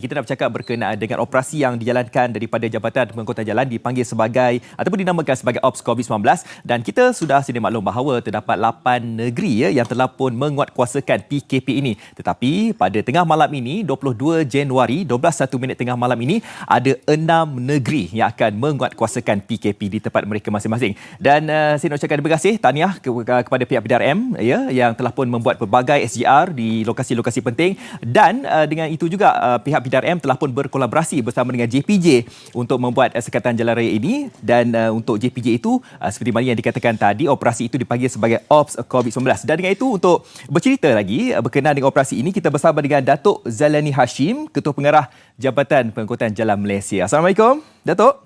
Kita nak bercakap berkenaan dengan operasi yang dijalankan daripada Jabatan Pengangkutan Jalan dipanggil sebagai ataupun dinamakan sebagai Ops COVID-19, dan kita sudah sedia maklum bahawa terdapat 8 negeri yang telah pun menguatkuasakan PKP ini. Tetapi pada tengah malam ini 22 Januari 12:01 tengah malam ini ada 6 negeri yang akan menguatkuasakan PKP di tempat mereka masing-masing. Dan saya nak ucapkan terima kasih tahniah kepada pihak PDRM yang telah pun membuat pelbagai SGR di lokasi-lokasi penting, dan dengan itu juga pihak PDRM telah pun berkolaborasi bersama dengan JPJ untuk membuat sekatan jalan raya ini, dan untuk JPJ itu seperti mana yang dikatakan tadi, operasi itu dipanggil sebagai Ops COVID-19. Dan dengan itu, untuk bercerita lagi berkenaan dengan operasi ini, kita bersama dengan Datuk Zailani Hashim, Ketua Pengarah Jabatan Pengangkutan Jalan Malaysia. Assalamualaikum, Datuk.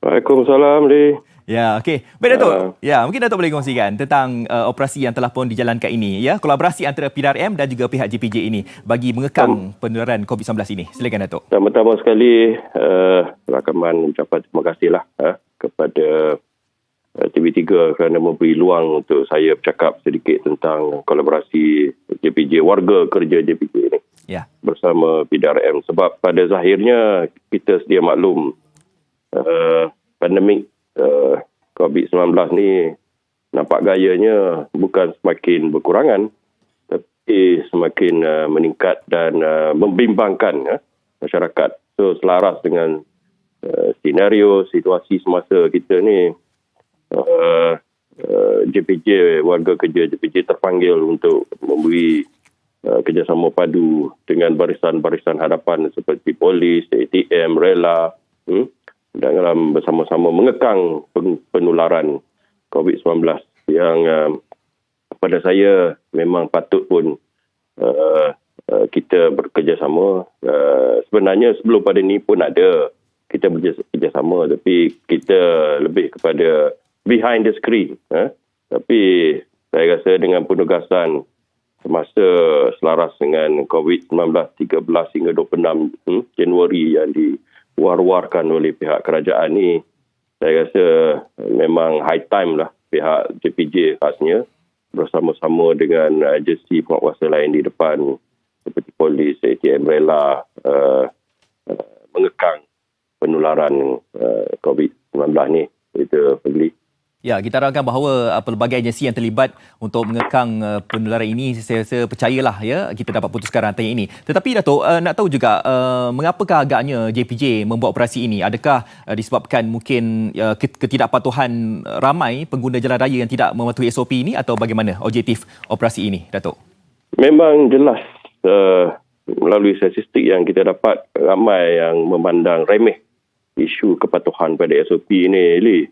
Waalaikumsalam, Li. Ya, okey. Baik, Datuk. Ya, mungkin Datuk boleh kongsikan tentang operasi yang telah pun dijalankan ini, ya, kolaborasi antara PDRM dan juga pihak JPJ ini bagi mengekang penularan COVID-19 ini. Silakan, Datuk. Pertama sekali, rakaman ucapan terima kasihlah kepada TV3 kerana memberi luang untuk saya bercakap sedikit tentang kolaborasi JPJ, warga kerja JPJ ini, ya, bersama PDRM. Sebab pada zahirnya kita sedia maklum pandemik COVID-19 ni nampak gayanya bukan semakin berkurangan, tapi semakin meningkat dan membimbangkan masyarakat. So, selaras dengan senario situasi semasa kita ni, JPJ, warga kerja JPJ terpanggil untuk memberi kerjasama padu dengan barisan-barisan hadapan seperti polis, ATM, rela, dalam bersama-sama mengekang penularan COVID-19 yang pada saya memang patut pun kita bekerjasama. Sebenarnya sebelum pada ini pun ada kita bekerjasama, tapi kita lebih kepada behind the screen. Tapi saya rasa dengan penugasan semasa selaras dengan COVID-19 13 hingga 26 Januari yang diwar-warkan oleh pihak kerajaan ni, saya rasa memang high time lah pihak JPJ khasnya bersama-sama dengan agensi penguatkuasa lain di depan seperti polis, ATM, rela mengekang penularan COVID-19 ni. Itu Fadli. Ya, kita harapkan bahawa pelbagai agensi yang terlibat untuk mengekang penularan ini, saya rasa percayalah ya, kita dapat putuskan rantai ini. Tetapi Datuk, nak tahu juga mengapakah agaknya JPJ membuat operasi ini? Adakah disebabkan mungkin ketidakpatuhan ramai pengguna jalan raya yang tidak mematuhi SOP ini, atau bagaimana objektif operasi ini, Datuk? Memang jelas melalui statistik yang kita dapat, ramai yang memandang remeh isu kepatuhan pada SOP ini, Li.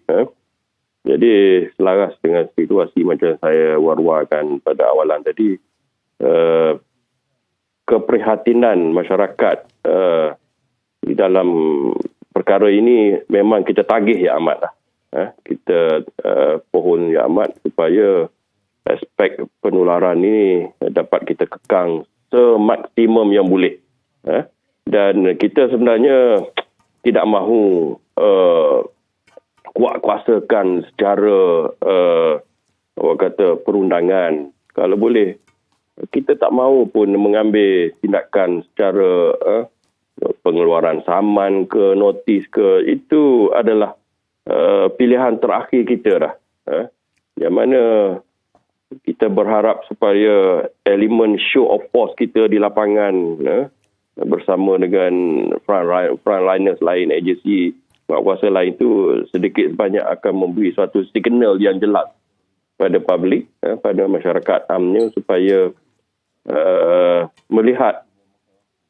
Jadi selaras dengan situasi macam saya war-warkan pada awalan tadi, keprihatinan masyarakat di dalam perkara ini memang kita tagih ya amat lah. Kita pohon ya amat supaya aspek penularan ini dapat kita kekang semaksimum yang boleh. Dan kita sebenarnya tidak mahu kuat-kuasakan secara orang kata perundangan. Kalau boleh, kita tak mahu pun mengambil tindakan secara pengeluaran saman ke, notis ke. Itu adalah pilihan terakhir kita dah. Yang mana kita berharap supaya elemen show of force kita di lapangan bersama dengan frontliners lain, agensi kuasa lain itu sedikit sebanyak akan memberi suatu signal yang jelas pada publik, pada masyarakat amnya, supaya melihat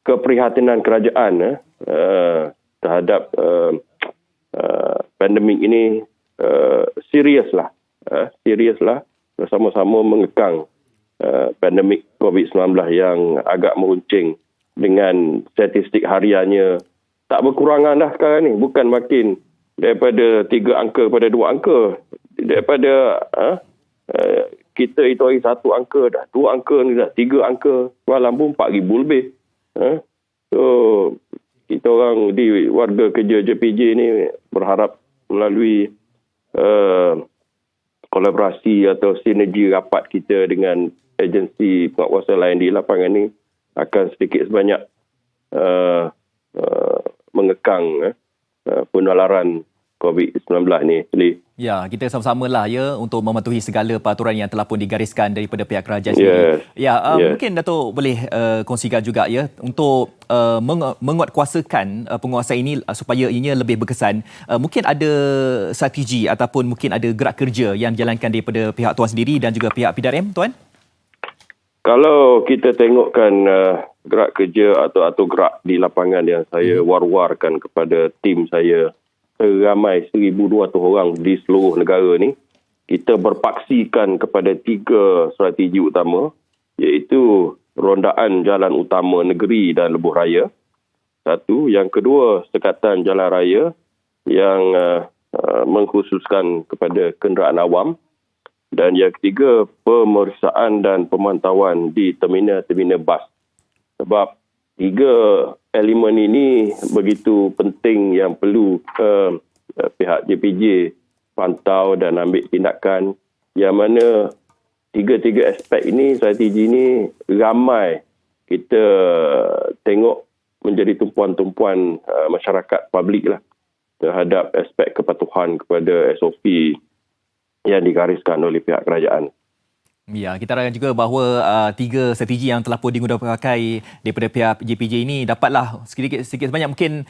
keprihatinan kerajaan terhadap pandemik ini seriuslah bersama-sama mengekang pandemik COVID-19 yang agak meruncing dengan statistik hariannya tak berkurangan dah sekarang ni. Bukan makin daripada 3 angka kepada 2 angka. Daripada kita itu hari 1 angka dah, 2 angka ni dah, 3 angka. Malam pun 4,000 lebih. So, kita orang di warga kerja JPJ ni berharap melalui kolaborasi atau sinergi rapat kita dengan agensi penguatkuasa lain di lapangan ni akan sedikit sebanyak mengekang penularan COVID-19 ni. Ya, kita sama-sama lah ya untuk mematuhi segala peraturan yang telah pun digariskan daripada pihak kerajaan sendiri. Ya, mungkin Datuk boleh kongsikan juga ya untuk menguatkuasakan penguasaan ini supaya ianya lebih berkesan. Mungkin ada strategi ataupun mungkin ada gerak kerja yang dijalankan daripada pihak tuan sendiri dan juga pihak PDRM, tuan? Kalau kita tengokkan gerak kerja atau gerak di lapangan yang saya war-warkan kepada tim saya, ramai 1,200 orang di seluruh negara ni, kita berpaksikan kepada 3 strategi utama, iaitu rondaan jalan utama negeri dan lebuh raya. Satu. Yang kedua, sekatan jalan raya yang mengkhususkan kepada kenderaan awam. Dan yang ketiga, pemeriksaan dan pemantauan di terminal-terminal bas. Sebab 3 elemen ini begitu penting yang perlu pihak JPJ pantau dan ambil tindakan, yang mana 3 aspek ini, strategi ini ramai kita tengok menjadi tumpuan-tumpuan masyarakat publik lah terhadap aspek kepatuhan kepada SOP yang digariskan oleh pihak kerajaan. Ya, kita harapkan juga bahawa 3 strategi yang telah pun digunakan pakai daripada pihak JPJ ini dapatlah sedikit sebanyak mungkin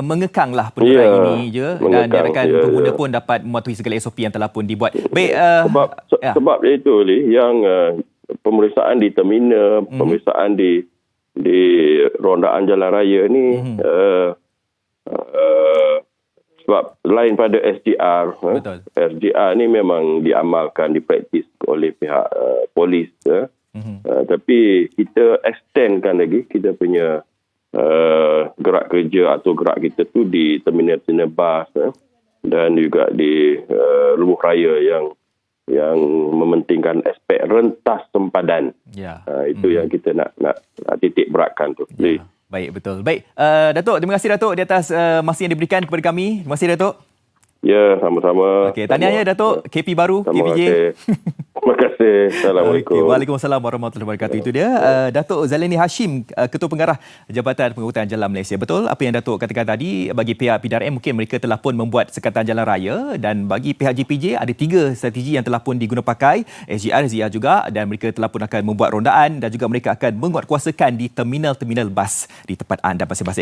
mengekanglah penularan ini je, dan diharapkan pengguna pun dapat mematuhi segala SOP yang telah pun dibuat. Baik, sebab itu yang pemeriksaan di terminal, pemeriksaan di rondaan jalan raya ni sebab lain pada SDR. SDR ni memang diamalkan, dipraktis oleh pihak polis. Tapi kita extendkan lagi kita punya gerak kerja atau gerak kita tu di terminal-terminal bas dan juga di lebuh raya yang mementingkan aspek rentas sempadan. Itu yang kita nak titik beratkan tu. Baik, betul. Baik, Datuk, terima kasih Datuk di atas masa yang diberikan kepada kami. Terima kasih Datuk. Ya, sama-sama. Okey, tahniah ya Datuk, KP baru, KPJ. Terima kasih. Assalamualaikum. Okay, Waalaikumsalam warahmatullahi wabarakatuh. Itu dia Datuk Zailani Hashim, Ketua Pengarah Jabatan Pengangkutan Jalan Malaysia. Betul apa yang Datuk katakan tadi, bagi pihak PDRM mungkin mereka telah pun membuat sekatan jalan raya, dan bagi pihak JPJ ada 3 strategi yang telah pun digunakan pakai, SGR, ZIA juga, dan mereka telah pun akan membuat rondaan dan juga mereka akan menguatkuasakan di terminal-terminal bas di tempat anda masing-masing.